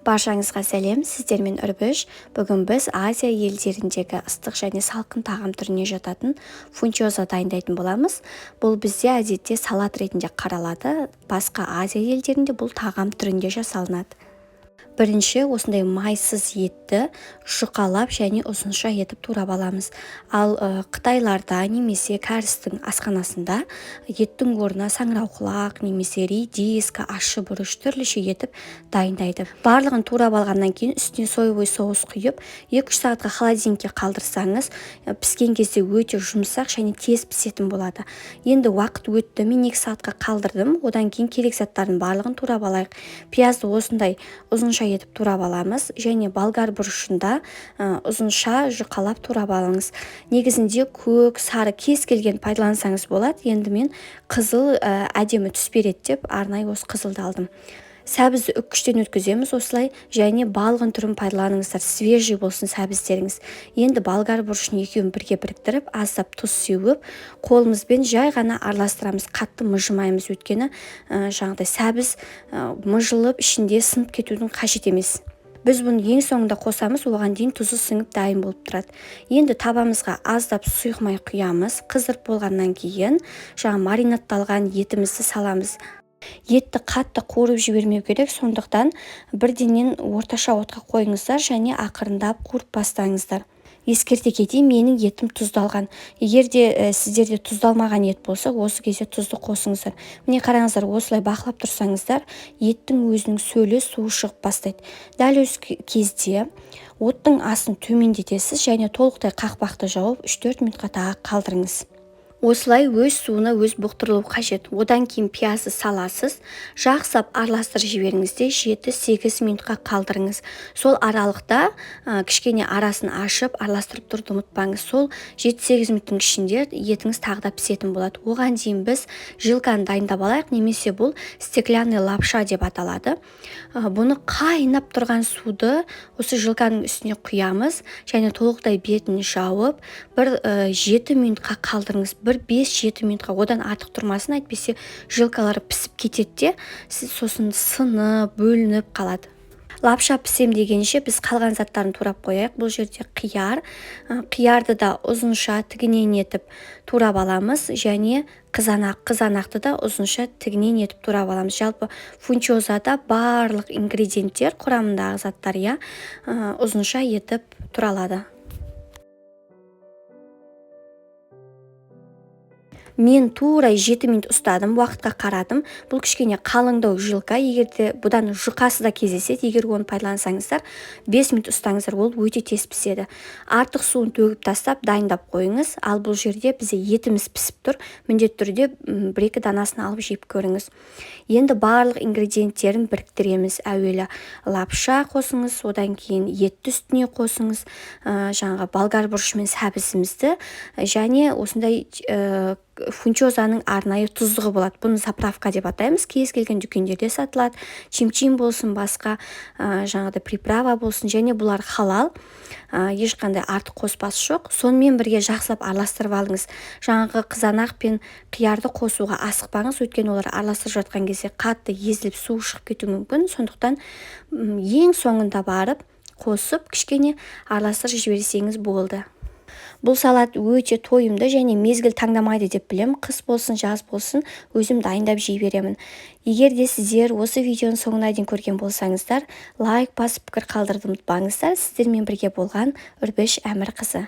Баршаңызға сәлем, сіздермен Үрбіш. Бүгін біз Азия елдеріндегі ыстық және салқын тағам түріне жататын фунчоза дайындайтын боламыз. Бұл бізде әдетте салат ретінде қаралады. Басқа Азия елдерінде бұл тағам түрінде жасалынады. Бірінші осындай майсыз етті жұқалап және ұзынша етіп турап аламыз. Ал Қытайларда немесе кәрістің асханасында еттің орнына саңырауқұлақ немесе редиска, ащы бұрыш түрліше етіп дайындайды. Барлығын турап алғаннан кейін үстіне соевый соус құйып 2-3 сағатқа холодильникке қалдырсаңыз, піскен кезде өте жұмсақ және тез пісетін болады. Енді уақыт өтті, мен 2 сағатқа қалдырдым. Одан кейін керек заттардың барлығын турап алайық. Пиязды осындай ұзынша етіп турап аламыз және болгар бұрышында ұзынша жұқалап турап алыңыз. Негізінде көк, сары кез келген пайдалансаңыз болады. Енді мен қызыл әдемі түс береді деп арнайы осы қызылды алдым. Сәбізді үккіштен өткіземіз осылай, және балғын түрін пайдаланыңыздар, свежий болсын сәбіздеріңіз. Енді болгар бұрышын екеуін бірге біріктіріп, аздап тұз сеуіп, қолымызбен жай ғана араластырамыз, қатты мыжымаймыз, өйткені жаңағыдай сәбіз мыжылып ішінде сынып кетудің қажет емес. Біз бұны ең соңында қосамыз, оған дейін тұзы сіңіп дайын болып тұрады. Енді табамызға аздап сұйық май құямыз. Қыздырып болғаннан кейін маринадталған етімізді саламыз. Етті қатты қуырып жібермеу керек, сондықтан бірденен орташа отқа қойыңыздар және ақырындап қуырып бастаңыздар. Ескерте кетейін, менің етім тұздалған. Егер де сіздерде тұздалмаған ет болса, осы кезде тұзды қосыңыздар. Міне қараңыздар, осылай бақылап тұрсаңыздар, еттің өзінің сөлі суы шығып бастайды. Дәл осы кезде оттың асын төмендетесіз және толықтай қақпақты жауып 3-4 минутқа тағы қалдырыңыз. Осылай өз суына өз бұқтырылу қажет. Одан кейін пиязды саласыз, жақсап араластырып жіберіңіз де 7-8 минутқа қалдырыңыз. Сол аралықта кішкене арасын ашып араластырып тұруды ұмытпаңыз. Сол 7-8 минуттың ішінде етіңіз тағы да пісетін болады. Оған дейін біз жилканы дайындап алайық, немесе бұл стеклянный лапша деп аталады. Бұны қайнап тұрған суды осы жилканың үстіне құямыз және толықтай бетін жауып, бір 7 минутқа қалдырыңыз. 5-7 минутқа, одан артық тұрмасын, әйтпесе жилкалары пісіп кетеді де, сосын сынып, бөлініп қалады. Лапша пісем дегенше біз қалған заттарын турап қояйық. Бұл жерде қиярды да ұзынша тігінен етіп турап аламыз және қызанақты да ұзынша тігінен етіп турап аламыз. Жалпы фунчозада барлық ингредиенттер, құрамындағы заттар ұзынша етіп туралады. Мен тура 7 минут ұстадым, уақытқа қарадым. Бұл кішкене қалыңдау жилка, егерде бұдан жұқасы да кездеседі, егер оны пайдалансаңыздар, 5 минут ұстаңыздар, ол өте тез піседі. Артық суын төгіп тастап, дайындап қойыңыз. Ал бұл жерде бізде етіміз пісіп тұр, міндетті түрде 1-2 данасын алып жеп көріңіз. Енді барлық ингредиенттерін біріктіреміз. Әуелі лапша қосыңыз, одан кейін етті үстіне қосыңыз, жаңағы болгар бұрыш мен сәбізімізді және осындай фунчозаның арнайы тұздығы болады. Бұны заправка деп атаймыз. Кез келген дүкендерде сатылады. Чим-чим болсын, басқа жаңағыдай приправа болсын, және бұлар халал. Ешқандай артық қоспасы жоқ. Сонымен бірге жақсылап араластырып алыңыз. Жаңағы қызанақ пен қиярды қосуға асықпаңыз, өйткені олар араластырып жатқан кезде қатты езіліп су шығып кетуі мүмкін. Сондықтан ең соңында барып қосып, кішкене араластырып жіберсеңіз болды. Бұл салат өте тойымды және мезгіл таңдамайды деп білем. Қыс болсын, жаз болсын, өзім дайындап жей беремін. Егер де сіздер осы видеоның соңына дейін көрген болсаңыздар, лайк басып пікір қалдыруды ұмытпаңыздар. Сіздермен бірге болған Үрбіш Әмірқызы.